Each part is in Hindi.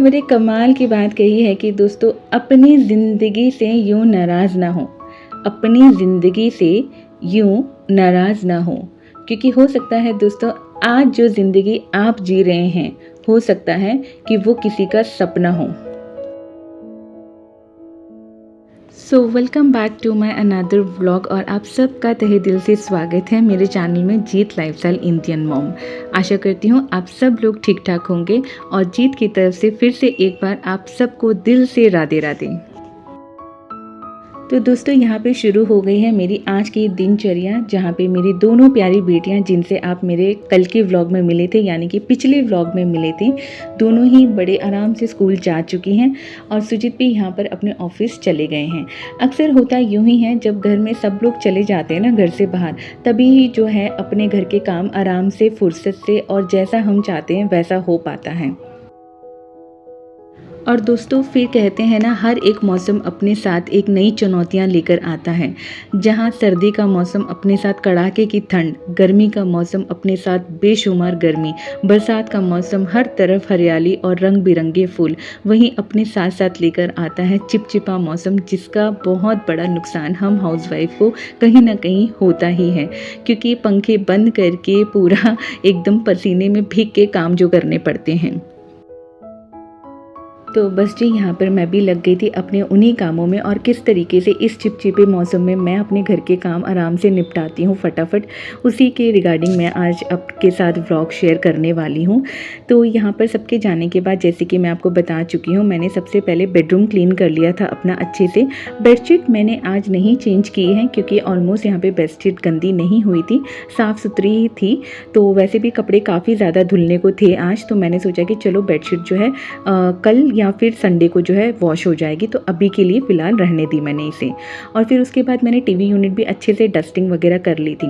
बड़े कमाल की बात कही है कि दोस्तों अपनी ज़िंदगी से यूँ नाराज़ ना हो, अपनी ज़िंदगी से यूँ नाराज़ ना हो। क्योंकि हो सकता है दोस्तों आज जो ज़िंदगी आप जी रहे हैं, हो सकता है कि वो किसी का सपना हो। So welcome back to my another vlog और आप सबका तहे दिल से स्वागत है मेरे चैनल में जीत लाइफस्टाइल इंडियन मॉम। आशा करती हूँ आप सब लोग ठीक ठाक होंगे और जीत की तरफ से फिर से एक बार आप सबको दिल से राधे राधे। तो दोस्तों यहाँ पे शुरू हो गई है मेरी आज की दिनचर्या, जहाँ पे मेरी दोनों प्यारी बेटियाँ जिनसे आप मेरे कल के व्लॉग में मिले थे यानी कि पिछले व्लॉग में मिले थे, दोनों ही बड़े आराम से स्कूल जा चुकी हैं और सुजीत भी यहाँ पर अपने ऑफिस चले गए हैं। अक्सर होता यूँ ही है, जब घर में सब लोग चले जाते हैं ना घर से बाहर, तभी जो है अपने घर के काम आराम से फुर्सत से और जैसा हम चाहते हैं वैसा हो पाता है। और दोस्तों फिर कहते हैं ना, हर एक मौसम अपने साथ एक नई चुनौतियां लेकर आता है। जहां सर्दी का मौसम अपने साथ कड़ाके की ठंड, गर्मी का मौसम अपने साथ बेशुमार गर्मी, बरसात का मौसम हर तरफ हरियाली और रंग बिरंगे फूल, वहीं अपने साथ साथ लेकर आता है चिपचिपा मौसम, जिसका बहुत बड़ा नुकसान हम हाउसवाइफ को कहीं ना कहीं होता ही है, क्योंकि पंखे बंद करके पूरा एकदम पसीने में भीग के काम जो करने पड़ते हैं। तो बस जी यहाँ पर मैं भी लग गई थी अपने उन्हीं कामों में, और किस तरीके से इस चिपचिपे मौसम में मैं अपने घर के काम आराम से निपटाती हूँ फटाफट, उसी के रिगार्डिंग मैं आज आपके साथ व्लॉग शेयर करने वाली हूँ। तो यहाँ पर सबके जाने के बाद जैसे कि मैं आपको बता चुकी हूँ, मैंने सबसे पहले बेडरूम क्लीन कर लिया था अपना अच्छे से। बेडशीट मैंने आज नहीं चेंज की है क्योंकि ऑलमोस्ट यहाँ पर बेडशीट गंदी नहीं हुई थी, साफ़ सुथरी ही थी। तो वैसे भी कपड़े काफ़ी ज़्यादा धुलने को थे आज, तो मैंने सोचा कि चलो बेडशीट जो है कल या फिर संडे को जो है वॉश हो जाएगी, तो अभी के लिए फ़िलहाल रहने दी मैंने इसे। और फिर उसके बाद मैंने टीवी यूनिट भी अच्छे से डस्टिंग वगैरह कर ली थी।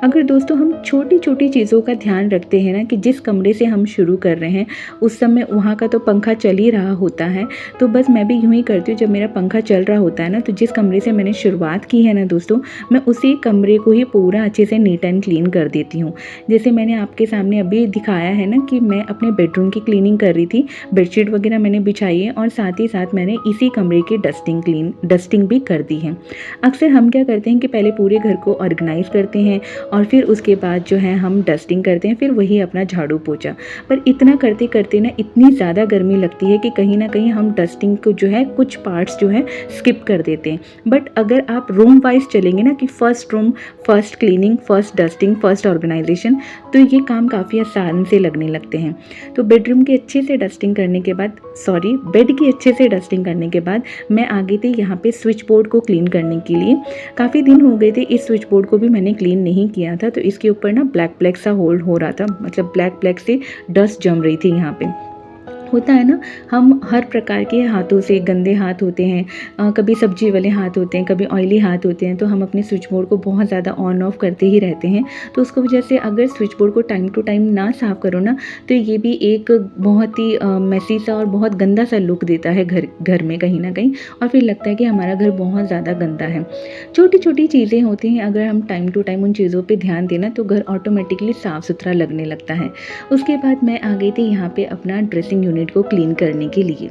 अगर दोस्तों हम छोटी छोटी चीज़ों का ध्यान रखते हैं ना, कि जिस कमरे से हम शुरू कर रहे हैं उस समय वहाँ का तो पंखा चल ही रहा होता है, तो बस मैं भी यूँ ही करती हूँ। जब मेरा पंखा चल रहा होता है ना, तो जिस कमरे से मैंने शुरुआत की है ना दोस्तों, मैं उसी कमरे को ही पूरा अच्छे से नीट एंड क्लीन कर देती हूँ। जैसे मैंने आपके सामने अभी दिखाया है ना कि मैं अपने बेडरूम की क्लीनिंग कर रही थी, बेडशीट वगैरह मैंने बिछाई है और साथ ही साथ मैंने इसी कमरे की डस्टिंग भी कर दी है। अक्सर हम क्या करते हैं कि पहले पूरे घर को ऑर्गेनाइज करते हैं और फिर उसके बाद जो है हम डस्टिंग करते हैं, फिर वही अपना झाड़ू पोछा। पर इतना करते करते ना इतनी ज़्यादा गर्मी लगती है कि कहीं ना कहीं हम डस्टिंग को जो है कुछ पार्ट्स जो है स्किप कर देते हैं। बट अगर आप रूम वाइज चलेंगे ना, कि first room first cleaning, first dusting, first organisation, तो ये काम काफ़ी आसान से लगने लगते हैं। तो बेडरूम की अच्छे से डस्टिंग करने के बाद, बेड की अच्छे से डस्टिंग करने के बाद मैं आ गई थी यहाँ पे स्विच बोर्ड को क्लीन करने के लिए। काफ़ी दिन हो गए थे इस स्विच बोर्ड को भी मैंने क्लीन नहीं किया था, तो इसके ऊपर ना ब्लैक ब्लैक सा होल्ड हो रहा था, मतलब ब्लैक ब्लैक से डस्ट जम रही थी। यहाँ पे होता है ना, हम हर प्रकार के हाथों से, गंदे हाथ होते हैं, कभी सब्जी वाले हाथ होते हैं, कभी ऑयली हाथ होते हैं, तो हम अपने स्विच बोर्ड को बहुत ज़्यादा ऑन ऑफ करते ही रहते हैं। तो उसको वजह से अगर स्विच बोर्ड को टाइम टू टाइम ना साफ़ करो ना, तो ये भी एक बहुत ही मैसी सा और बहुत गंदा सा लुक देता है घर में कहीं ना कहीं, और फिर लगता है कि हमारा घर बहुत ज़्यादा गंदा है। छोटी छोटी चीज़ें होती हैं, अगर हम टाइम टू टाइम उन चीज़ों पर ध्यान देना तो घर ऑटोमेटिकली साफ़ सुथरा लगने लगता है। उसके बाद मैं आ गई थी यहाँ पर अपना ड्रेसिंग यूनिट को क्लीन करने के लिए।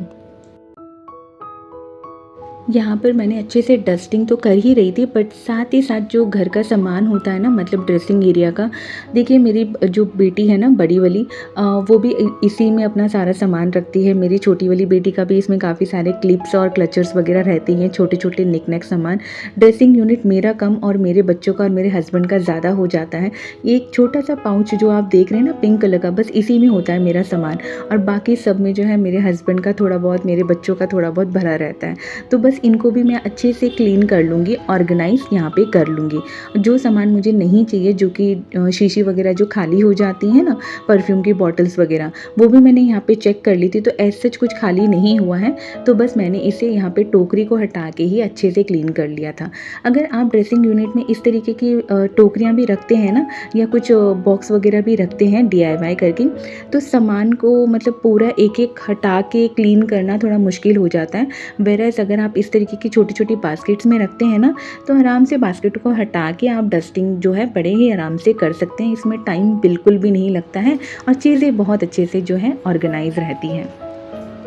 यहाँ पर मैंने अच्छे से डस्टिंग तो कर ही रही थी, बट साथ ही साथ जो घर का सामान होता है ना, मतलब ड्रेसिंग एरिया का, देखिए मेरी जो बेटी है ना बड़ी वाली, वो भी इसी में अपना सारा सामान रखती है। मेरी छोटी वाली बेटी का भी इसमें काफ़ी सारे क्लिप्स और क्लचर्स वगैरह रहती हैं, छोटे छोटे निकनैक सामान। ड्रेसिंग यूनिट मेरा कम और मेरे बच्चों का और मेरे हस्बैंड का ज़्यादा हो जाता है। एक छोटा सा पाउच जो आप देख रहे हैं ना पिंक कलर का, बस इसी में होता है मेरा सामान, और बाकी सब में जो है मेरे हस्बैंड का थोड़ा बहुत, मेरे बच्चों का थोड़ा बहुत भरा रहता है। तो बस इनको भी मैं अच्छे से क्लीन कर लूँगी, ऑर्गेनाइज यहाँ पे कर लूँगी। जो सामान मुझे नहीं चाहिए, जो कि शीशी वगैरह जो खाली हो जाती हैं ना, परफ्यूम की बॉटल्स वगैरह, वो भी मैंने यहाँ पे चेक कर ली थी, तो ऐसा कुछ खाली नहीं हुआ है। तो बस मैंने इसे यहाँ पे टोकरी को हटा के ही अच्छे से क्लीन कर लिया था। अगर आप ड्रेसिंग यूनिट में इस तरीके की टोकरियाँ भी रखते हैं ना, या कुछ बॉक्स वगैरह भी रखते हैं DIY करके, तो सामान को मतलब पूरा एक एक हटा के क्लीन करना थोड़ा मुश्किल हो जाता है। वेरएज़ अगर आप इस तरीके की छोटी छोटी बास्केट्स में रखते हैं ना, तो आराम से बास्केट को हटा के आप डस्टिंग जो है बड़े ही आराम से कर सकते हैं। इसमें टाइम बिल्कुल भी नहीं लगता है और चीज़ें बहुत अच्छे से जो है ऑर्गेनाइज रहती हैं।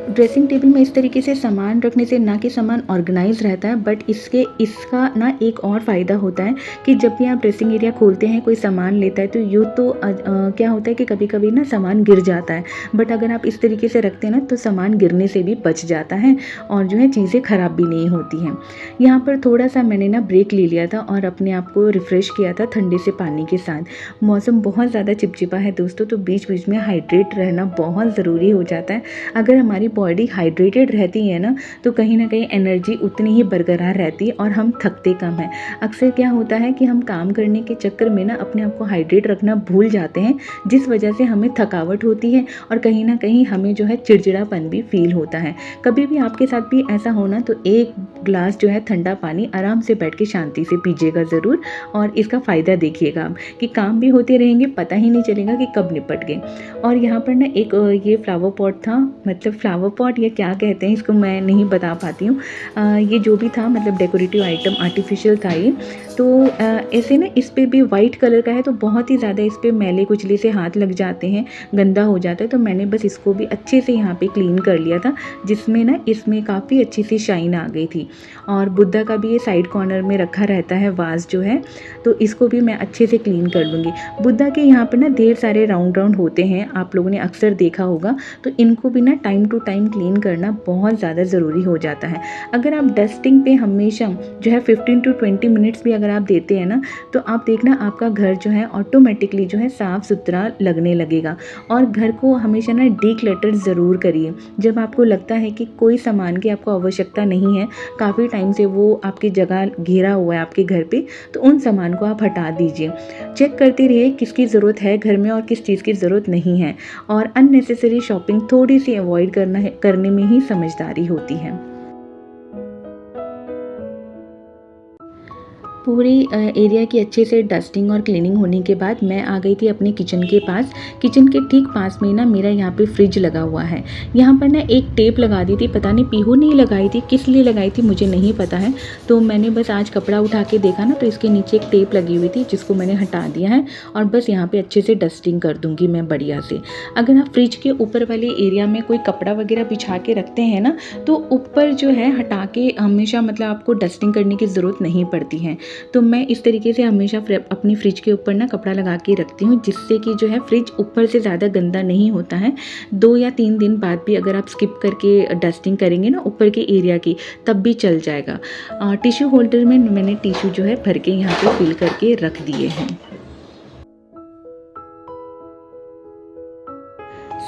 ड्रेसिंग टेबल में इस तरीके से सामान रखने से ना कि सामान ऑर्गेनाइज रहता है, बट इसका ना एक और फ़ायदा होता है कि जब भी आप ड्रेसिंग एरिया खोलते हैं, कोई सामान लेता है तो क्या होता है कि कभी कभी ना सामान गिर जाता है, बट अगर आप इस तरीके से रखते हैं ना तो सामान गिरने से भी बच जाता है और जो है चीज़ें ख़राब भी नहीं होती हैं। यहाँ पर थोड़ा सा मैंने ना ब्रेक ले लिया था और अपने आप को रिफ़्रेश किया था ठंडे से पानी के साथ। मौसम बहुत ज़्यादा चिपचिपा है दोस्तों, तो बीच बीच में हाइड्रेट रहना बहुत ज़रूरी हो जाता है। अगर हमारी बॉडी हाइड्रेटेड रहती है ना तो कहीं ना कहीं एनर्जी उतनी ही बरकरार रहती है और हम थकते कम हैं। अक्सर क्या होता है कि हम काम करने के चक्कर में ना अपने आप को हाइड्रेट रखना भूल जाते हैं, जिस वजह से हमें थकावट होती है और कहीं ना कहीं हमें जो है चिड़चिड़ापन भी फील होता है। कभी भी आपके साथ भी ऐसा होना तो एक ग्लास जो है ठंडा पानी आराम से बैठ के शांति से पीजिएगा ज़रूर, और इसका फ़ायदा देखिएगा आप कि काम भी होते रहेंगे, पता ही नहीं चलेगा कि कब निपट गए। और यहाँ पर ना एक ये फ्लावर पॉट था, मतलब फ्लावर पॉट या क्या कहते हैं इसको मैं नहीं बता पाती हूँ। ये जो भी था मतलब डेकोरेटिव आइटम आर्टिफिशियल था ये। तो ऐसे ना इस पर भी वाइट कलर का है तो बहुत ही ज़्यादा इस पर मैले कुचले से हाथ लग जाते हैं, गंदा हो जाता है। तो मैंने बस इसको भी अच्छे से यहाँ पे क्लीन कर लिया था, जिसमें ना इसमें काफ़ी अच्छी सी शाइन आ गई थी। और बुद्धा का भी ये साइड कॉर्नर में रखा रहता है वाज जो है, तो इसको भी मैं अच्छे से क्लीन कर लूँगी। बुद्धा के यहाँ पर ना ढेर सारे राउंड राउंड होते हैं, आप लोगों ने अक्सर देखा होगा, तो इनको भी ना टाइम टू टाइम क्लीन करना बहुत ज़्यादा ज़रूरी हो जाता है। अगर आप डस्टिंग पे हमेशा जो है 15 टू 20 मिनट्स भी अगर आप देते हैं ना, तो आप देखना आपका घर जो है ऑटोमेटिकली जो है साफ़ सुथरा लगने लगेगा। और घर को हमेशा ना डीक्लटर ज़रूर करिए। जब आपको लगता है कि कोई सामान की आपको आवश्यकता नहीं है, काफ़ी टाइम से वो आपकी जगह घेरा हुआ है आपके घर पे, तो उन सामान को आप हटा दीजिए। चेक करते रहिए किसकी ज़रूरत है घर में और किस चीज़ की ज़रूरत नहीं है, और अननेसेसरी शॉपिंग थोड़ी सी अवॉइड करने में ही समझदारी होती है। पूरी एरिया की अच्छे से डस्टिंग और क्लीनिंग होने के बाद मैं आ गई थी अपने किचन के पास। किचन के ठीक पास में ना मेरा यहाँ पे फ्रिज लगा हुआ है। यहाँ पर ना एक टेप लगा दी थी, पता नहीं पीहू नहीं लगाई थी, किस लिए लगाई थी मुझे नहीं पता है। तो मैंने बस आज कपड़ा उठा के देखा ना तो इसके नीचे एक टेप लगी हुई थी जिसको मैंने हटा दिया है, और बस यहाँ पर अच्छे से डस्टिंग कर दूँगी मैं बढ़िया से। अगर आप फ्रिज के ऊपर वाले एरिया में कोई कपड़ा वगैरह बिछा के रखते हैं ना, तो ऊपर जो है हटा के हमेशा मतलब आपको डस्टिंग करने की ज़रूरत नहीं पड़ती है। तो मैं इस तरीके से हमेशा अपनी फ्रिज के ऊपर ना कपड़ा लगा के रखती हूँ, जिससे कि जो है फ्रिज ऊपर से ज़्यादा गंदा नहीं होता है। 2 या 3 दिन बाद भी अगर आप स्किप करके डस्टिंग करेंगे ना ऊपर के एरिया की, तब भी चल जाएगा। टिश्यू होल्डर में मैंने टिश्यू जो है भर के यहाँ पे फिल करके रख दिए हैं।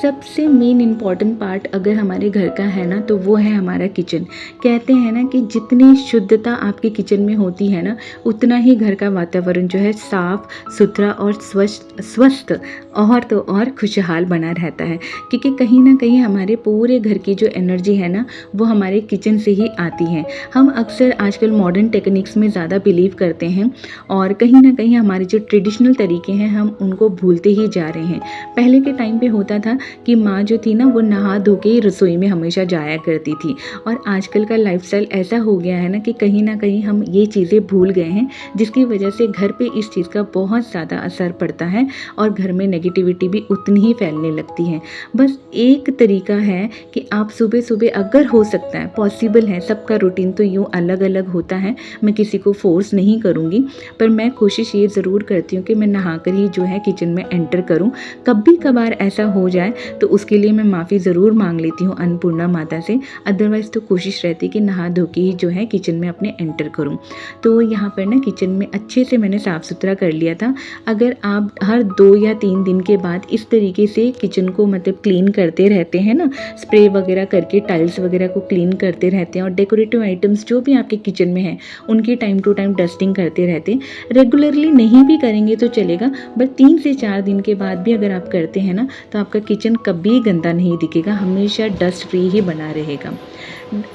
सबसे मेन इम्पॉर्टेंट पार्ट अगर हमारे घर का है ना तो वो है हमारा किचन। कहते हैं ना कि जितनी शुद्धता आपके किचन में होती है ना, उतना ही घर का वातावरण जो है साफ सुथरा और स्वस्थ और तो और खुशहाल बना रहता है। क्योंकि कहीं ना कहीं हमारे पूरे घर की जो एनर्जी है ना वो हमारे किचन से ही आती है। हम अक्सर आजकल मॉडर्न टेक्निक्स में ज़्यादा बिलीव करते हैं और कहीं ना कहीं हमारे जो ट्रेडिशनल तरीके हैं हम उनको भूलते ही जा रहे हैं। पहले के टाइम पे होता था कि माँ जो थी ना वो नहा धो के रसोई में हमेशा जाया करती थी, और आजकल का लाइफस्टाइल ऐसा हो गया है ना कि कहीं ना कहीं हम ये चीज़ें भूल गए हैं, जिसकी वजह से घर पे इस चीज़ का बहुत ज़्यादा असर पड़ता है और घर में नेगेटिविटी भी उतनी ही फैलने लगती है। बस एक तरीका है कि आप सुबह सुबह अगर हो सकता है, पॉसिबल है, सबका रूटीन तो यूँ अलग अलग होता है, मैं किसी को फोर्स नहीं करूँगी, पर मैं कोशिश ये ज़रूर करती हूँ कि मैं नहा कर ही जो है किचन में एंटर करूँ। कभी कभार ऐसा हो जाए तो उसके लिए मैं माफ़ी ज़रूर मांग लेती हूँ अन्नपूर्णा माता से, अदरवाइज़ तो कोशिश रहती है कि नहा धो के ही जो है किचन में अपने एंटर करूँ। तो यहाँ पर ना किचन में अच्छे से मैंने साफ़ सुथरा कर लिया था। अगर आप हर 2 या 3 दिन के बाद इस तरीके से किचन को मतलब क्लीन करते रहते हैं ना, स्प्रे वगैरह करके टाइल्स वगैरह को क्लीन करते रहते हैं और डेकोरेटिव आइटम्स जो भी आपके किचन में हैं उनकी टाइम टू टाइम डस्टिंग करते रहते हैं, रेगुलरली नहीं भी करेंगे तो चलेगा, बट 3 से 4 दिन के बाद भी अगर आप करते हैं ना तो आपका किचन कभी गंदा नहीं दिखेगा, हमेशा डस्ट फ्री ही बना रहेगा।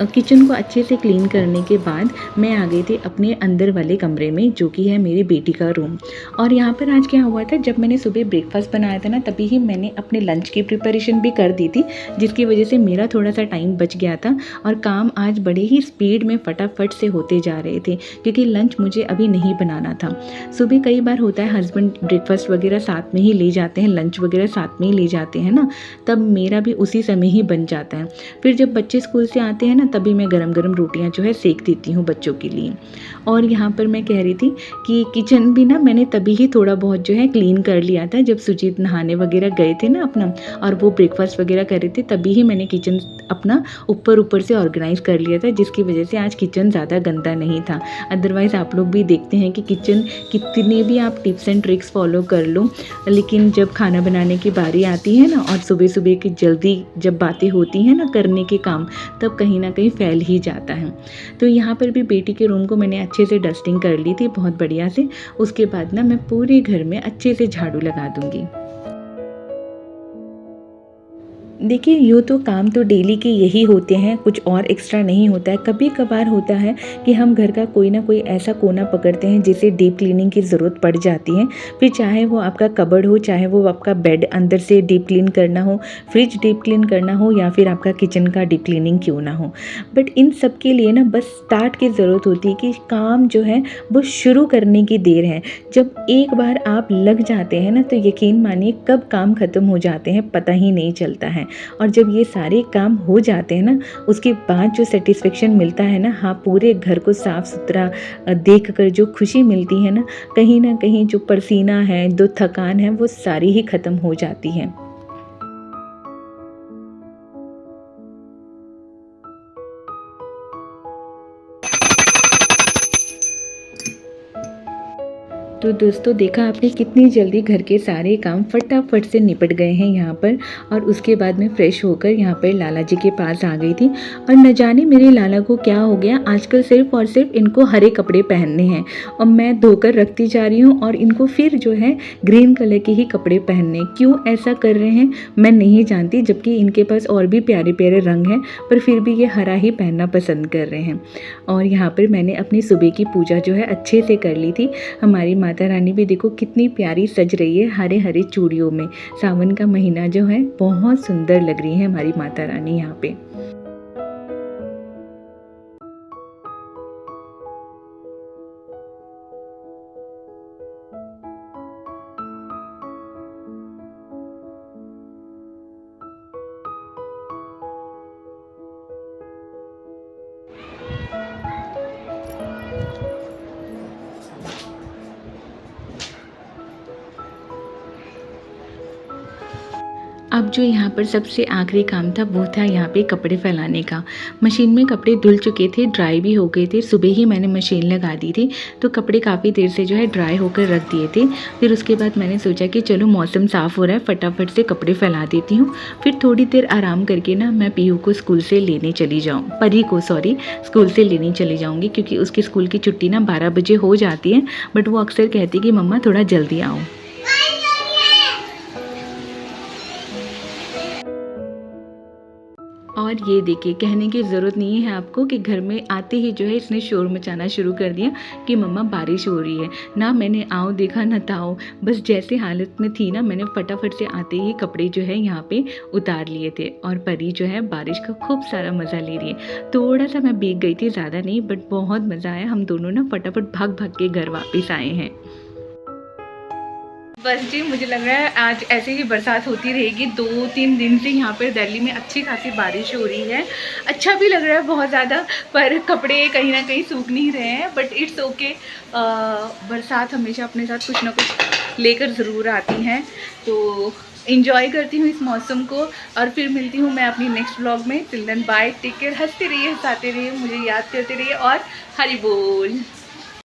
किचन को अच्छे से क्लीन करने के बाद मैं आ गई थी अपने अंदर वाले कमरे में, जो कि है मेरी बेटी का रूम। और यहाँ पर आज क्या हुआ था, जब मैंने सुबह ब्रेकफास्ट बनाया था ना, तभी ही मैंने अपने लंच की प्रिपरेशन भी कर दी थी, जिसकी वजह से मेरा थोड़ा सा टाइम बच गया था और काम आज बड़े ही स्पीड में फटाफट से होते जा रहे थे, क्योंकि लंच मुझे अभी नहीं बनाना था। सुबह कई बार होता है हस्बैंड ब्रेकफास्ट वगैरह साथ में ही ले जाते हैं, लंच वगैरह साथ में ही ले जाते हैं ना, तब मेरा भी उसी समय ही बन जाता है। फिर जब बच्चे स्कूल से आते हैं ना, तभी मैं गरम गरम रोटियां जो है सेक देती हूँ बच्चों के लिए। और यहाँ पर मैं कह रही थी कि किचन भी ना मैंने तभी ही थोड़ा बहुत जो है क्लीन कर लिया था, जब सुजीत नहाने वगैरह गए थे ना अपना, और वो ब्रेकफास्ट वगैरह कर रहे थे, तभी ही मैंने किचन अपना ऊपर से ऑर्गेनाइज कर लिया था, जिसकी वजह से आज किचन ज़्यादा गंदा नहीं था। अदरवाइज़ आप लोग भी देखते हैं कि किचन कितने भी आप टिप्स एंड ट्रिक्स फॉलो कर लो, लेकिन जब खाना बनाने की बारी आती है ना, और सुबह सुबह की जल्दी जब बातें होती हैं ना करने के काम, तब कहीं ना कहीं फैल ही जाता है। तो यहाँ पर भी बेटी के रूम को मैंने अच्छे से डस्टिंग कर ली थी बहुत बढ़िया से। उसके बाद ना मैं पूरे घर में अच्छे से झाड़ू लगा दूंगी। देखिए, यूँ तो काम तो डेली के यही होते हैं, कुछ और एक्स्ट्रा नहीं होता है। कभी कभार होता है कि हम घर का कोई ना कोई ऐसा कोना पकड़ते हैं जिसे डीप क्लीनिंग की ज़रूरत पड़ जाती है। फिर चाहे वो आपका कबर्ड हो, चाहे वो आपका बेड अंदर से डीप क्लीन करना हो, फ्रिज डीप क्लीन करना हो, या फिर आपका किचन का डीप क्लीनिंग क्यों ना हो। बट इन सब के लिए ना बस स्टार्ट की ज़रूरत होती है कि काम जो है वो शुरू करने की देर है। जब एक बार आप लग जाते हैं ना, तो यकीन मानिए कब काम ख़त्म हो जाते हैं पता ही नहीं चलता है। और जब ये सारे काम हो जाते हैं ना, उसके बाद जो सेटिस्फेक्शन मिलता है ना, हाँ, पूरे घर को साफ़ सुथरा देख कर जो खुशी मिलती है ना कहीं जो पसीना है, जो थकान है, वो सारी ही ख़त्म हो जाती है। तो दोस्तों, देखा आपने कितनी जल्दी घर के सारे काम फटाफट से निपट गए हैं यहाँ पर। और उसके बाद मैं फ़्रेश होकर यहाँ पर लाला जी के पास आ गई थी। और न जाने मेरे लाला को क्या हो गया, आजकल सिर्फ और सिर्फ इनको हरे कपड़े पहनने हैं, और मैं धोकर रखती जा रही हूँ और इनको फिर जो है ग्रीन कलर के ही कपड़े पहनने। क्यों ऐसा कर रहे हैं मैं नहीं जानती, जबकि इनके पास और भी प्यारे प्यारे रंग हैं, पर फिर भी ये हरा ही पहनना पसंद कर रहे हैं। और यहाँ पर मैंने अपनी सुबह की पूजा जो है अच्छे से कर ली थी। हमारी माता रानी भी देखो कितनी प्यारी सज रही है हरे हरे चूड़ियों में। सावन का महीना जो है बहुत सुंदर लग रही है हमारी माता रानी यहाँ पे। अब जो यहाँ पर सबसे आखिरी काम था वो था यहाँ पे कपड़े फैलाने का। मशीन में कपड़े धुल चुके थे, ड्राई भी हो गए थे। सुबह ही मैंने मशीन लगा दी थी, तो कपड़े काफ़ी देर से जो है ड्राई होकर रख दिए थे। फिर उसके बाद मैंने सोचा कि चलो मौसम साफ़ हो रहा है, फटाफट से कपड़े फैला देती हूँ। फिर थोड़ी देर आराम करके ना मैं पीहू को स्कूल से लेने चली जाऊँ, परी को सॉरी स्कूल से लेने चली जाऊँगी, क्योंकि उसकी स्कूल की छुट्टी ना 12 बजे हो जाती है। बट वो अक्सर कहती कि मम्मा थोड़ा जल्दी आओ। और ये देखिए, कहने की ज़रूरत नहीं है आपको कि घर में आते ही जो है इसने शोर मचाना शुरू कर दिया कि मम्मा बारिश हो रही है। ना मैंने आओ देखा ना ताओ, बस जैसे हालत में थी ना, मैंने फटाफट से आते ही कपड़े जो है यहाँ पे उतार लिए थे। और परी जो है बारिश का खूब सारा मज़ा ले रही है। थोड़ा सा मैं भीग गई थी, ज़्यादा नहीं, बट बहुत मज़ा आया। हम दोनों ना फटाफट भाग भाग के घर वापस आए हैं। बस जी, मुझे लग रहा है आज ऐसे ही बरसात होती रहेगी। 2-3 दिन से यहाँ पर दिल्ली में अच्छी खासी बारिश हो रही है। अच्छा भी लग रहा है बहुत ज़्यादा, पर कपड़े कहीं ना कहीं सूख नहीं रहे हैं। बट इट्स ओके, बरसात हमेशा अपने साथ कुछ ना कुछ लेकर ज़रूर आती हैं। तो इंजॉय करती हूँ इस मौसम को, और फिर मिलती हूँ मैं अपनी नेक्स्ट व्लॉग में। Till then bye, take care, हंसते रहिए, हंसाते रहिए, मुझे याद करते रहिए, और हरी बोल।